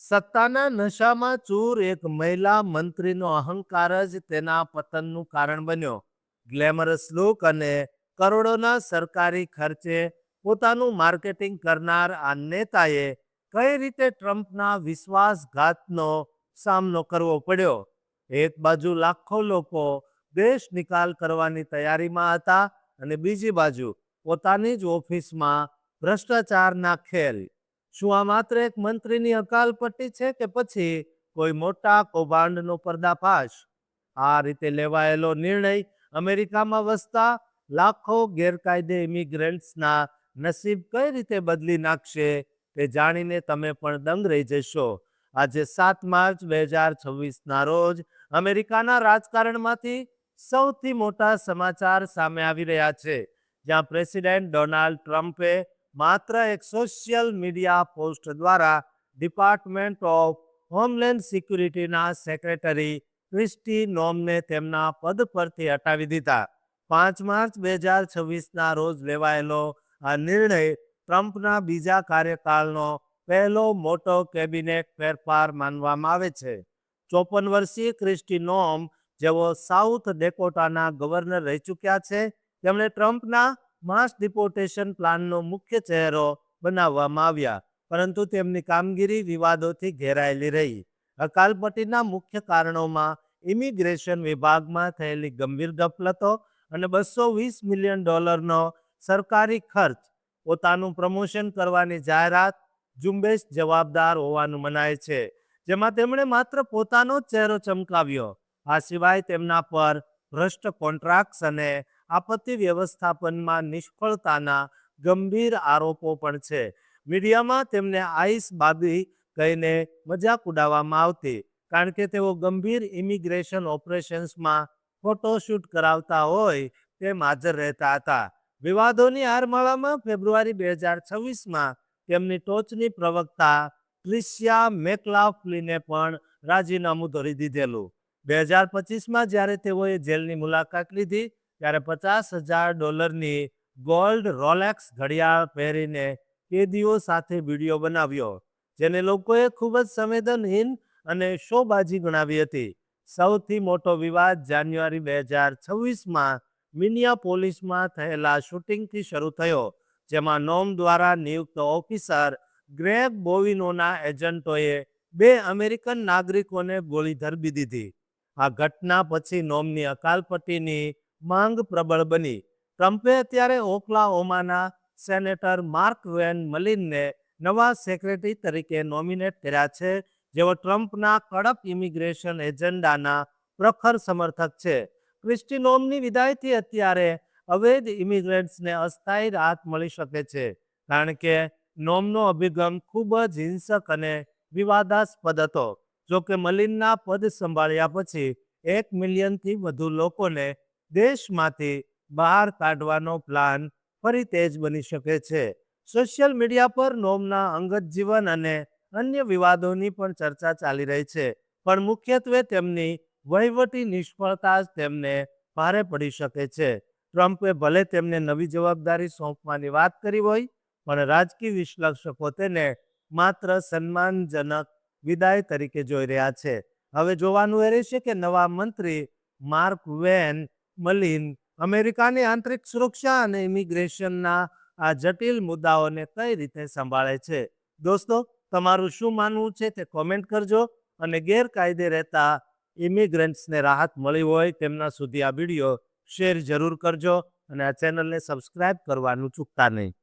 સત્તાના નશામાં ચૂર એક મહિલા મંત્રીનો અહંકાર જ તેના પતનનું કારણ બન્યો. ગ્લેમરસ લુક અને કરોડોના સરકારી ખર્ચે પોતાનું માર્કેટિંગ કરનાર આ નેતાએ કઈ રીતે ટ્રમ્પના વિશ્વાસઘાતનો સામનો કરવો પડ્યો? એક બાજુ લાખો લોકો દેશ નિકાલ કરવાની તૈયારીમાં હતા અને બીજી બાજુ પોતાની જ ઓફિસમાં ભ્રષ્ટાચારના ખેલ. શું આ માત્ર એક મંત્રીની અકાલપટ્ટી છે કે પછી કોઈ મોટા કૌભાંડનો પર્દાફાશ? આ રીતે લેવાયેલો નિર્ણય અમેરિકામાં વસતા લાખો ગેરકાયદે ઇમિગ્રન્ટ્સના નસીબ કઈ રીતે બદલી નાખશે તે જાણીને તમે પણ દંગ રહી જશો. આજે 7 માર્ચ 2026ના રોજ અમેરિકાના રાજકારણમાંથી સૌથી મોટા સમાચાર સામે આવી રહ્યા છે, જ્યાં પ્રેસિડેન્ટ ડોનાલ્ડ ટ્રમ્પે માત્ર એક સોશિયલ મીડિયા પોસ્ટ દ્વારા ડિપાર્ટમેન્ટ ઓફ હોમલેન્ડ સિક્યુરિટીના સેક્રેટરી ક્રિસ્ટી નોમને તેમના પદ પરથી હટાવી દીધા. 5 માર્ચ 2026ના રોજ લેવાયેલો આ નિર્ણય ટ્રમ્પના બીજા કાર્યકાળનો પહેલો મોટો કેબિનેટ ફેરફાર માનવામાં આવે છે. 54 વર્ષીય ક્રિસ્ટી નોમ, જેઓ સાઉથ ડેકોટાના ગવર્નર રહી ચૂક્યા છે, તેમણે ટ્રમ્પના માસ ડિપોર્ટેશન પ્લાનનો મુખ્ય ચહેરો બનાવવામાં આવ્યા, પરંતુ તેમની કામગીરી વિવાદોથી ઘેરાયેલી રહી. અકાલપટ્ટીના મુખ્ય કારણોમાં ઇમિગ્રેશન વિભાગમાં થયેલી ગંભીર ગફલતો અને $220 મિલિયન સરકારી ખર્ચ, પોતાનું પ્રમોશન કરવાની જાહેરાત ઝુંબેશ જવાબદાર હોવાનું મનાય છે, જેમાં તેમણે માત્ર પોતાનો જ ચહેરો ચમકાવ્યો. આ સિવાય તેમના પર ભ્રષ્ટ કોન્ટ્રાક્ટ્સ અને આપત્તિ વ્યવસ્થાપનમાં નિષ્ફળતાના ગંભીર આરોપો પણ છે. મીડિયામાં તેમને આઈસ બાબી કહીને મજાક ઉડાવવામાં આવતી, કારણ કે તેઓ ગંભીર ઇમિગ્રેશન ઓપરેશન્સમાં ફોટોશૂટ કરાવતા હોય તેમ હાજર રહેતા હતા. વિવાદોની હારમાળામાં ફેબ્રુઆરી 2026માં તેમની ટોચની પ્રવક્તા ટ્રિશિયા મેકલાફ્લિને પણ રાજીનામું ધરી દીધેલું. 2025માં જ્યારે તેઓએ જેલની મુલાકાત લીધી, ત્યારે $50,000ની ગોલ્ડ રોલેક્સ ઘડિયાળ પહેરીને કેદીઓ સાથે વિડીયો બનાવ્યો, જેને લોકોએ ખૂબ જ સંવેદનહીન અને શોબાજી ગણાવી હતી. સૌથી મોટો વિવાદ જાન્યુઆરી 2026માં મિનિયાપોલિસમાં થયેલા શૂટિંગથી શરૂ થયો, જેમાં નોમ દ્વારા નિયુક્ત ઓફિસર ગ્રેગ બોવિનોના એજન્ટોએ 2 અમેરિકન નાગરિકોને ગોળી ધરબી દીધી. આ ઘટના પછી નોમની અકાલપટ્ટીની માંગ પ્રબળ બની. ટ્રમ્પે અત્યારે ઓકલાહોમાના સેનેટર માર્ક વેન મલિનને નવા સેક્રેટરી તરીકે નોમિનેટ કર્યા છે, જેઓ ટ્રમ્પના કડક ઇમિગ્રેશન એજન્ડાના પ્રખર સમર્થક છે. ક્રિસ્ટી નોમની વિદાયથી અત્યારે અવૈધ ઇમિગ્રન્ટ્સને અસ્થાયી રાહત મળી શકે છે, કારણ કે નોમનો અભિગમ ખૂબ જ હિંસક અને વિવાદાસ્પદ હતો. જોકે મલિનના પદ સંભાળ્યા પછી 1 મિલિયનથી વધુ લોકોને દેશમાંથી બહાર કાઢવાનો પ્લાન ફરી તેજ બની શકે છે. સોશિયલ મીડિયા પર નોમના અંગત જીવન અને અન્ય વિવાદોની પણ ચર્ચા ચાલી રહી છે, પણ મુખ્યત્વે તેમની વહીવટી નિષ્ફળતા જ તેમને ભારે પડી શકે છે. ટ્રમ્પે ભલે તેમને નવી જવાબદારી સોંપવાની વાત કરી હોય, પણ રાજકીય વિશ્લેષકો તેને માત્ર સન્માનજનક વિદાય તરીકે જોઈ રહ્યા છે. હવે જોવાનું એ રહેશે કે નવા મંત્રી માર્ક વેન મલિન અમેરિકાની આંતરિક સુરક્ષા અને ઇમિગ્રેશનના આ જટિલ મુદ્દાઓને કઈ રીતે સંભાળે છે. દોસ્તો, તમારું શું માનવું છે તે કોમેન્ટ કરજો, અને ગેરકાયદે રહેતા ઇમિગ્રન્ટ્સને રાહત મળી હોય તેમના સુધી આ વિડીયો શેર જરૂર કરજો, અને આ ચેનલને સબસ્ક્રાઇબ કરવાનું ચૂકતા નહીં.